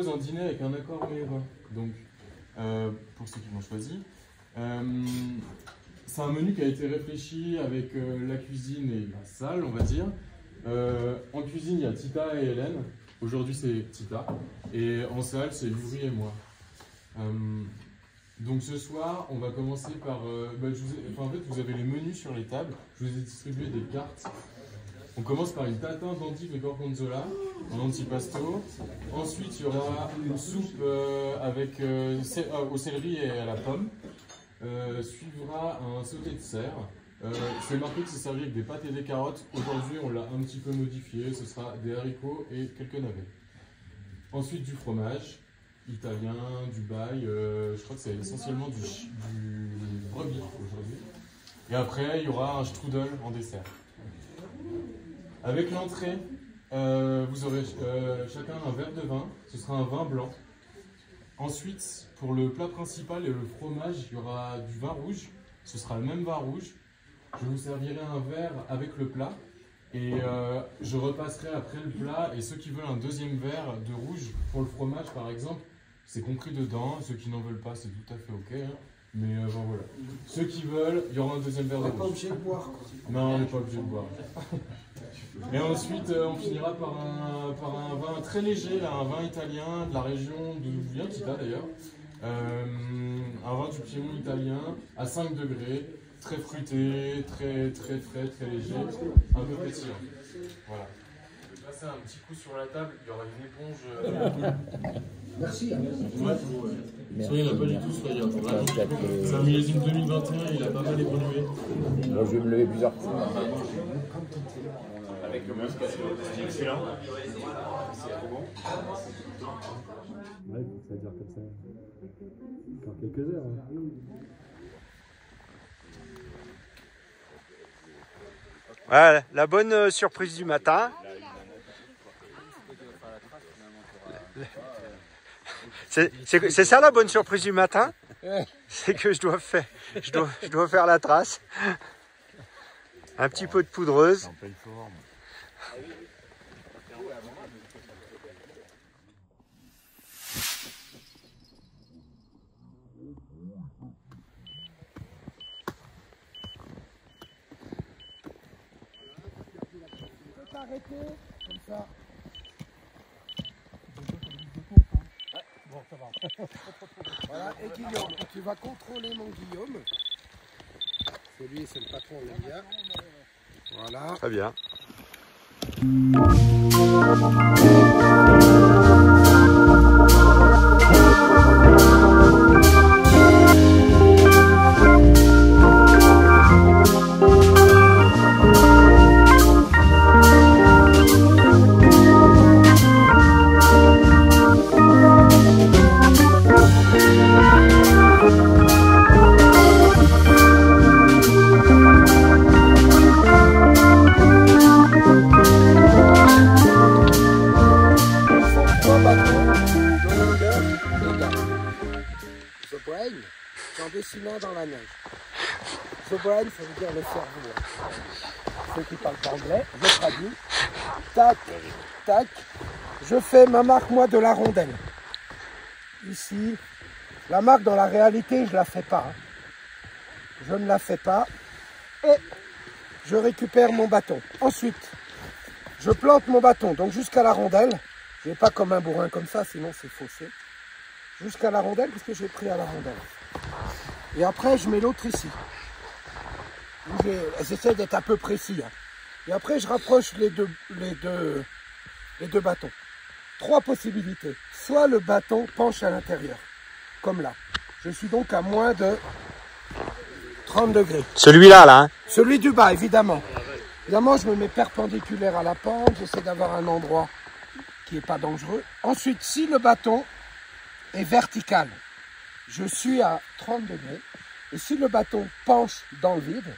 propose un dîner avec un accord mets-vin. Donc, pour ceux qui l'ont choisi. C'est un menu qui a été réfléchi avec la cuisine et la salle, on va dire. En cuisine, il y a Tita et Hélène. Aujourd'hui, c'est Tita. Et en salle, c'est Yuri et moi. Donc ce soir, on va commencer par... en fait, vous avez les menus sur les tables. Je vous ai distribué des cartes. On commence par une tatin d'endives et gorgonzola en antipasto. Ensuite, il y aura une soupe au céleri et à la pomme. Suivra un sauté de cerf. C'est marqué que c'est servi avec des pâtes et des carottes. Aujourd'hui, on l'a un petit peu modifié. Ce sera des haricots et quelques navets. Ensuite, du fromage italien, du bail. Je crois que c'est essentiellement du brebis aujourd'hui. Et après, il y aura un strudel en dessert. Avec l'entrée, vous aurez chacun un verre de vin. Ce sera un vin blanc. Ensuite, pour le plat principal et le fromage, il y aura du vin rouge. Ce sera le même vin rouge. Je vous servirai un verre avec le plat. Et je repasserai après le plat. Et ceux qui veulent un deuxième verre de rouge pour le fromage, par exemple, c'est compris dedans. Ceux qui n'en veulent pas, c'est tout à fait OK. Hein. Mais voilà. Ceux qui veulent, il y aura un deuxième verre de rouge. On n'est pas obligé de boire. Non, on n'est pas obligé de boire. Et ensuite, on finira par un vin très léger, là, un vin italien de la région d'où vient Tita d'ailleurs. Un vin du Piémont italien à 5 degrés, très fruité, très frais, très léger, un peu pétillant. Voilà. Je vais passer un petit coup sur la table, il y aura une éponge. Merci. Ouais. Soyez, il n'a pas du tout soyez. C'est un millésime 2021, il a pas mal évolué. Moi, je vais me lever plusieurs fois. Avec le masque, c'est excellent. C'est trop bon. Ouais, ça va dire comme ça. Encore quelques heures. Hein. Voilà, la bonne surprise du matin. C'est ça la bonne surprise du matin? C'est que je dois faire la trace. Un petit peu de poudreuse. Arrêtez, comme ça. Bon, ça va. Voilà, et Guillaume, tu vas contrôler mon Guillaume. Celui, c'est le patron de l'India. Voilà. Très bien. En dessinant dans la neige. The brain, ça veut dire le cerveau. Ceux qui parlent pas anglais, je traduis. Tac, tac. Je fais ma marque, moi, de la rondelle. Ici. La marque, dans la réalité, je ne la fais pas. Hein. Je ne la fais pas. Et je récupère mon bâton. Ensuite, je plante mon bâton, donc jusqu'à la rondelle. Je n'ai pas comme un bourrin comme ça, sinon c'est faussé. Jusqu'à la rondelle, parce que j'ai pris à la rondelle. Et après, je mets l'autre ici. J'essaie d'être un peu précis. Hein. Et après, je rapproche les deux bâtons. 3 possibilités. Soit le bâton penche à l'intérieur, comme là. Je suis donc à moins de 30 degrés. Celui-là, là. Hein. Celui du bas, évidemment. Évidemment, je me mets perpendiculaire à la pente. J'essaie d'avoir un endroit qui n'est pas dangereux. Ensuite, si le bâton est vertical, je suis à 30 degrés. Et si le bâton penche dans le vide,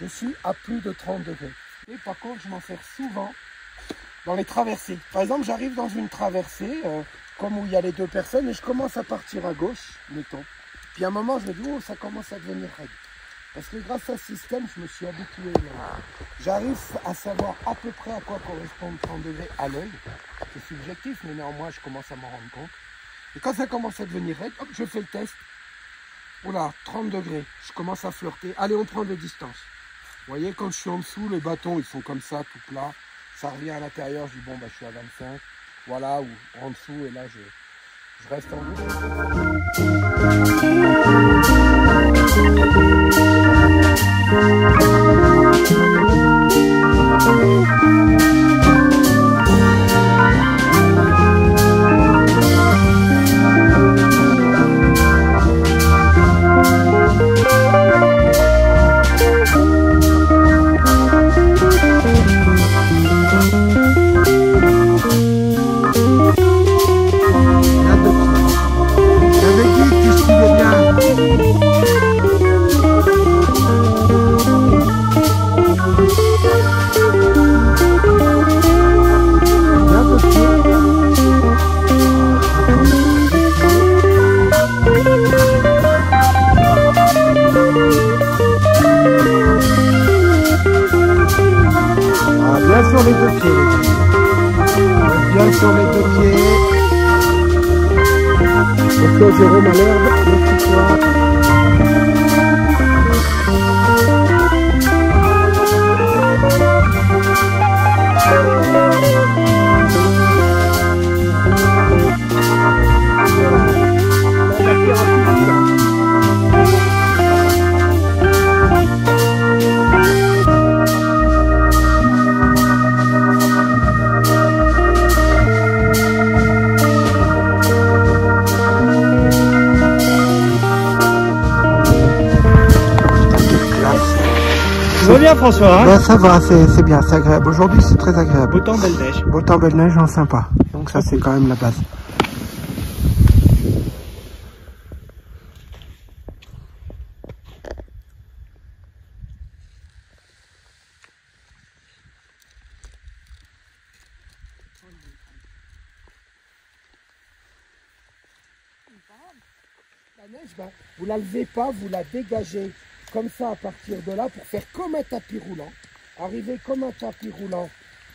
je suis à plus de 30 degrés. Et par contre, je m'en sers souvent dans les traversées. Par exemple, j'arrive dans une traversée, comme où il y a les 2 personnes, et je commence à partir à gauche, mettons. Puis à un moment, je me dis, oh, ça commence à devenir raide. Parce que grâce à ce système, je me suis habitué. J'arrive à savoir à peu près à quoi correspondent 30 degrés à l'œil. C'est subjectif, mais néanmoins, je commence à m'en rendre compte. Et quand ça commence à devenir raide, hop, je fais le test. Oula, 30 degrés, je commence à flirter. Allez, on prend des distances. Vous voyez, quand je suis en dessous, les bâtons, ils sont comme ça, tout plat. Ça revient à l'intérieur, je dis bon, bah, je suis à 25. Voilà, ou en dessous, et là, je reste en sur les deux pieds, bien sur les deux pieds. Donc là, Jérôme à l'herbe, le petit poids. Ça va bien François hein? Ben, ça va, c'est bien, c'est agréable. Aujourd'hui c'est très agréable. Beau temps, belle neige. Beau temps, belle neige, sympa. Donc ça c'est quand même la base. La neige, ben, vous la levez pas, vous la dégagez comme ça à partir de là pour faire comme un tapis roulant. Arriver comme un tapis roulant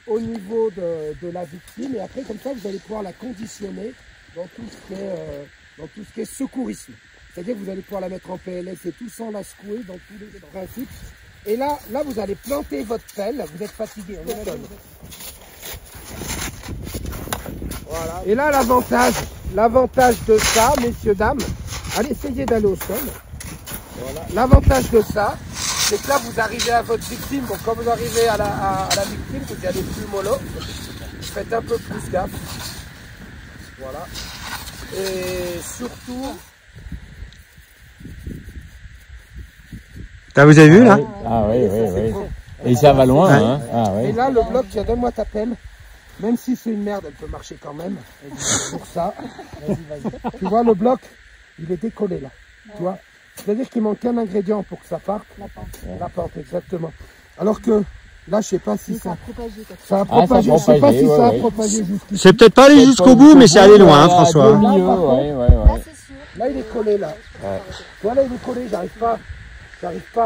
au niveau de la victime et après comme ça vous allez pouvoir la conditionner dans tout ce qui est secourisme. C'est-à-dire que vous allez pouvoir la mettre en PLS et tout sans la secouer dans tous les principes. Et là vous allez planter votre pelle, vous êtes fatigué. Voilà. Et là l'avantage de ça, messieurs, dames, allez essayez d'aller au sol. Voilà. L'avantage de ça, c'est que là vous arrivez à votre victime. Donc quand vous arrivez à la victime, vous y allez plus mollo. Faites un peu plus gaffe. Voilà. Et surtout. Vous avez vu là? Ah oui, oui, oui. Et ça va loin, hein? Ah, oui. Et là le bloc, donne-moi ta pelle. Même si c'est une merde, elle peut marcher quand même. Pour ça, vas-y. Tu vois le bloc, il est décollé là. Tu vois? C'est-à-dire qu'il manque un ingrédient pour que ça parte. La pente. La pente, exactement. Alors que là, je sais pas si ça a propagé. Ça a propagé. Je sais pas si ça a propagé jusqu'ici. C'est peut-être pas allé jusqu'au bout, mais c'est allé loin, hein, François. Là, il est collé là. Ouais. Tu vois, là, il est collé. J'arrive pas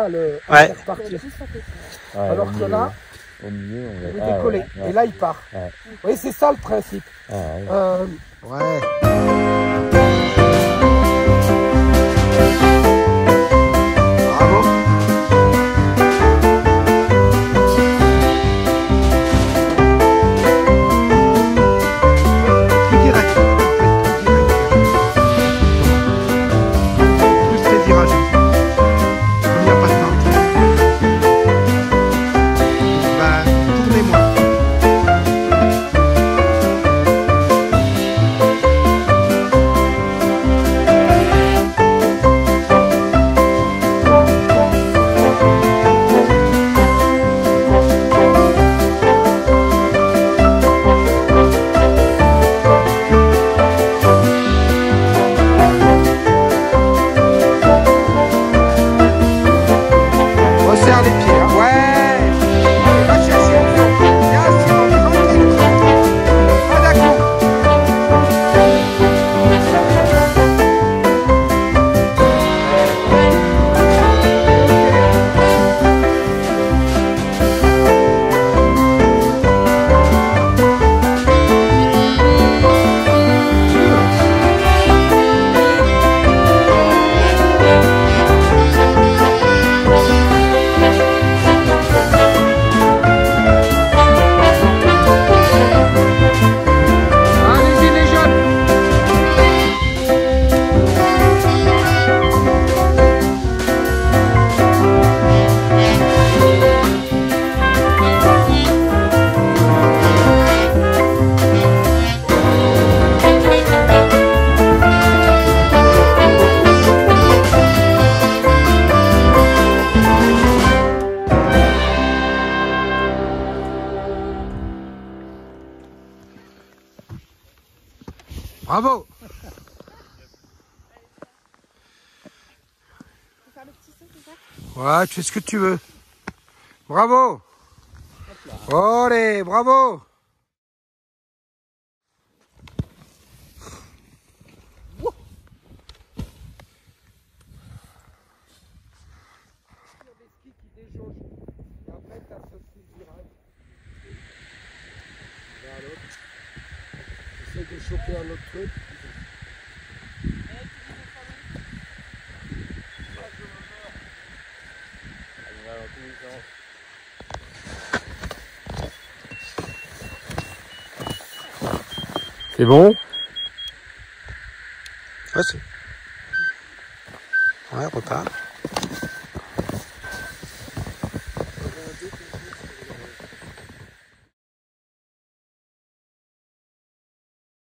à le faire partir. Ouais, alors que là, au milieu, il est décollé. Ouais. Et là, il part. Ouais. Vous voyez, c'est ça le principe. Ouais. Bravo. Ouais, tu fais ce que tu veux. Bravo. Allez, bravo. J'essaie de choper un autre truc. C'est bon? Ouais, c'est... Ouais, repart.